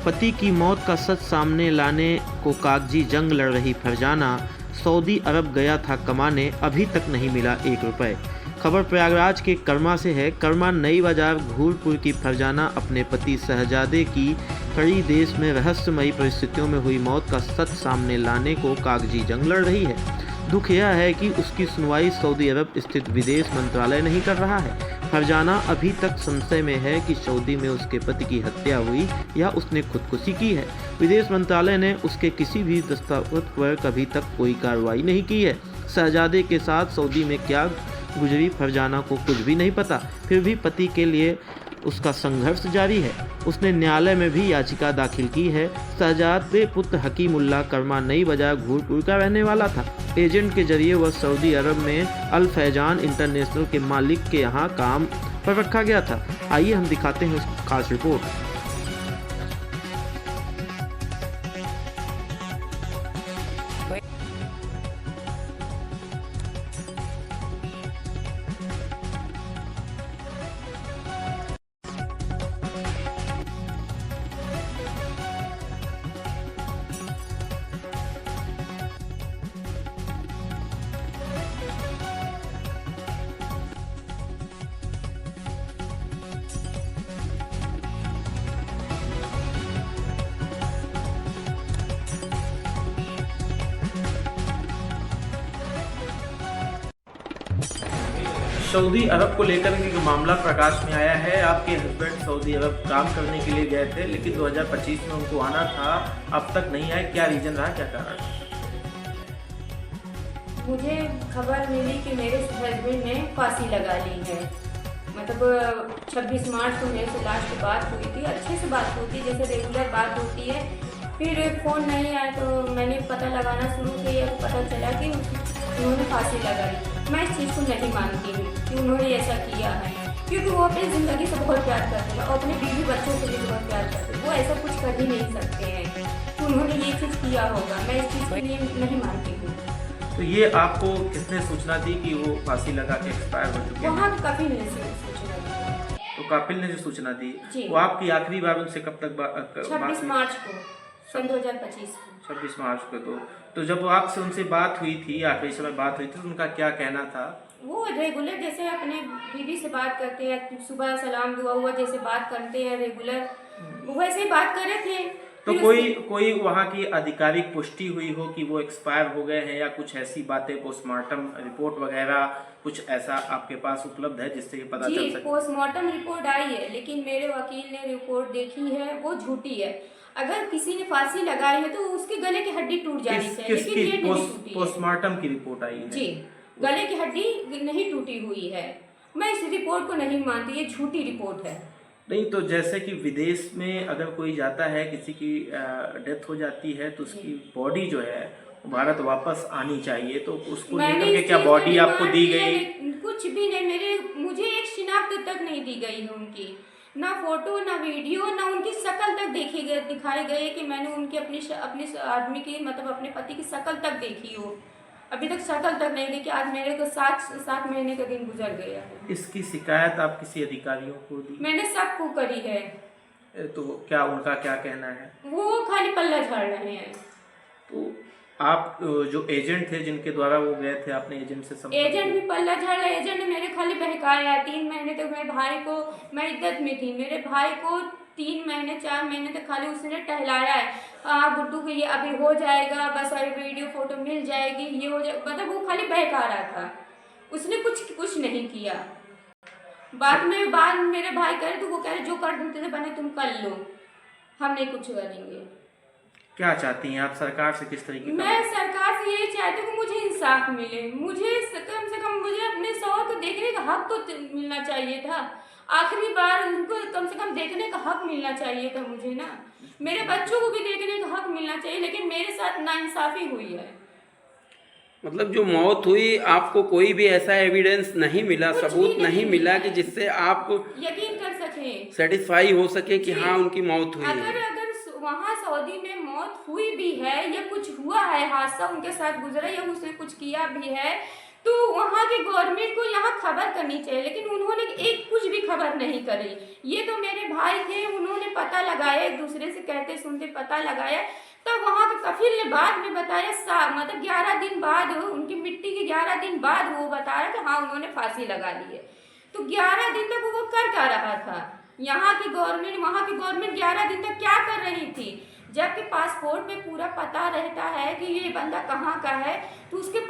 पति की मौत का सच सामने लाने को कागजी जंग लड़ रही फरजाना सऊदी अरब गया था कमाने, अभी तक नहीं मिला 1 रुपए। खबर प्रयागराज के कर्मा से है। कर्मा नई बाजार घूरपुर की फरजाना अपने पति शहजादे की कड़ी देश में रहस्यमयी परिस्थितियों में हुई मौत का सच सामने लाने को कागजी जंग लड़ रही है। दुख यह है कि उसकी सुनवाई सऊदी अरब स्थित विदेश मंत्रालय नहीं कर रहा है। फरजाना अभी तक संशय में है कि सऊदी में उसके पति की हत्या हुई या उसने खुदकुशी की है। विदेश मंत्रालय ने उसके किसी भी दस्तावेज पर कभी तक कोई कार्रवाई नहीं की है। शहजादे के साथ सऊदी में क्या गुजरी फरजाना को कुछ भी नहीं पता, फिर भी पति के लिए उसका संघर्ष जारी है। उसने न्यायालय में भी याचिका दाखिल की है। शहजादे पुत्र हकीमुल्लाह कर्मा नई बाजार घूरपुर का रहने वाला था। एजेंट के जरिए वह सऊदी अरब में अल फैजान इंटरनेशनल के मालिक के यहाँ काम पर रखा गया था। आइए हम दिखाते हैं उस खास रिपोर्ट। सऊदी अरब को लेकर एक मामला प्रकाश में आया है। आपके हस्बैंड सऊदी अरब काम करने के लिए गए थे, लेकिन 2025 में उनको आना था, अब तक नहीं आए। क्या रीजन रहा, क्या कारण? मुझे खबर मिली कि मेरे हस्बैंड ने फांसी लगा ली है। मतलब 26 मार्च को मेरे से लास्ट बात हुई थी, अच्छे से बात हुई थी, जैसे रेगुलर बात होती है। फिर फ़ोन नहीं आया तो मैंने पता लगाना शुरू किया, पता चला कि उन्होंने फांसी लगाई। मैं इस चीज़ को नहीं मानती हूँ कि उन्होंने ऐसा किया है, क्योंकि वो अपनी ज़िंदगी से बहुत प्यार करते हैं और अपने बीवी बच्चों से भी बहुत प्यार करते हैं। वो ऐसा कुछ कर ही नहीं सकते हैं कि उन्होंने ये चीज़ किया होगा। मैं इस चीज़ के लिए नहीं मानती हूँ। तो ये आपको किसने सूचना दी कि वो फांसी लगा के एक्सपायर हो चुके हैं? वहाँ कभी नहीं सूचना दी। तो कापिल ने जो सूचना दी, जी। वो आपकी आखिरी बार उनसे कब तक 26 मार्च को, सन 2025 को। 26 मार्च को। तो जब आपसे उनसे बात हुई थी, आखिरी समय बात हुई थी, तो उनका क्या कहना था? वो रेगुलर जैसे अपने बीवी से बात करते हैं, सुबह सलाम दुआ हुआ जैसे बात करते हैं रेगुलर, वैसे ही बात कर रहे थे। तो कोई वहाँ की आधिकारिक पुष्टि हुई हो कि वो एक्सपायर हो गए हैं, या कुछ ऐसी बातें, पोस्टमार्टम रिपोर्ट वगैरह कुछ ऐसा आपके पास उपलब्ध है जिससे ये पता चल सके? पोस्टमार्टम रिपोर्ट आई है, लेकिन मेरे वकील ने रिपोर्ट देखी है, वो झूठी है। अगर किसी ने फांसी लगाई है तो उसके गले की हड्डी टूट जानी चाहिए, लेकिन ये नहीं टूटी है। पोस्टमार्टम की रिपोर्ट आई है जी, गले की हड्डी नहीं टूटी हुई है। मैं इस रिपोर्ट को नहीं मानती, ये झूठी रिपोर्ट है। नहीं, तो जैसे कि विदेश में अगर कोई जाता है, किसी की डेथ हो जाती है, तो उसकी बॉडी जो है भारत वापस आनी चाहिए, तो उसको लेकर के क्या बॉडी आपको दी गई? कुछ भी नहीं, मुझे एक शिनाख्त तक नहीं दी गई है उनकी, ना फोटो ना वीडियो ना उनकी शक्ल तक दिखाई गई कि मैंने उनके अपने आदमी की, मतलब अपने पति की शक्ल तक देखी हो। अभी तक शक्ल तक नहीं देखी। आज मेरे को 7 महीने का दिन गुजर गया है। इसकी शिकायत आप किसी अधिकारियों को दी? मैंने सबको करी है। तो क्या उनका क्या कहना है? वो खाली पल्ला झाड़ रहे हैं। तो आप जो एजेंट थे जिनके द्वारा वो गए थे, आपने एजेंट से संपर्क? एजेंट भी पल्ला झाड़ रहा है। एजेंट ने मेरे खाली बहकाया है। 3 महीने तक मेरे भाई को, मैं इद्दत में थी, मेरे भाई को 3 महीने 4 महीने तक खाली उसने टहलाया है। गुड्डू को ये अभी हो जाएगा, बस अरे वीडियो फोटो मिल जाएगी, ये हो जाएगा, मतलब वो खाली बहका रहा था। उसने कुछ नहीं किया। बाद मेरे भाई कह रहे तो वो कह रहे जो कर देते थे बने तुम कर लो, हम नहीं कुछ करेंगे। क्या चाहती हैं आप सरकार से, किस तरीके का? मैं सरकार से यही चाहती हूँ कि मुझे इंसाफ मिले। मुझे कम से कम मुझे अपने शौहर को देखने का हक तो मिलना चाहिए था। आखिरी बार उनको कम से कम देखने का हक मिलना चाहिए था मुझे ना। मेरे बच्चों को भी देखने का हक मिलना चाहिए, लेकिन मेरे साथ नाइंसाफी हुई है। मतलब जो मौत हुई, आपको कोई भी ऐसा एविडेंस नहीं मिला, सबूत नहीं मिला कि जिससे आप यकीन कर सके, सेटिस्फाई हो सके कि हाँ उनकी मौत हुई है। अगर वहाँ सऊदी में मौत हुई भी है या कुछ हुआ है, हादसा उनके साथ गुजरा या उसने कुछ किया भी है, तो वहाँ के गवर्नमेंट को यहाँ खबर करनी चाहिए, लेकिन उन्होंने एक कुछ भी खबर नहीं करी। ये तो मेरे भाई थे, उन्होंने पता लगाया, एक दूसरे से कहते सुनते पता लगाया, तब वहाँ के कफिल ने बाद में बताया, मतलब 11 दिन बाद, उनकी मिट्टी के 11 दिन बाद वो बता रहा कि हाँ उन्होंने फांसी लगा ली है। तो 11 दिन तक वो कर क्या रहा था? यहाँ की गवर्नमेंट, वहाँ की गवर्नमेंट 11 दिन तक क्या कर रही थी? जबकि पासपोर्ट पे पूरा पता रहता है कि ये बंदा कहाँ का है, तो उसके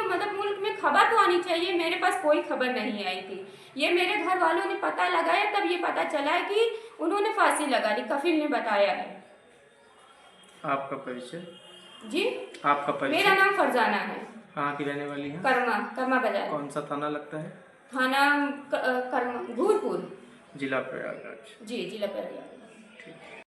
मतलब मुल्क में खबर तो आनी चाहिए। मेरे पास कोई खबर नहीं आई थी। ये मेरे घर वालों ने पता लगाया, तब ये पता चला है कि उन्होंने फांसी लगा ली, कफिल ने बताया है। आपका परिचय? जी, आपका परिचय? मेरा नाम फरजाना है। कहाँ की रहने वाली है? कर्मा बाजार। कौन सा थाना लगता है? थाना कर्मा, धूलपुर। जिला प्रयागराज। जी, जिला प्रयागराज। ठीक।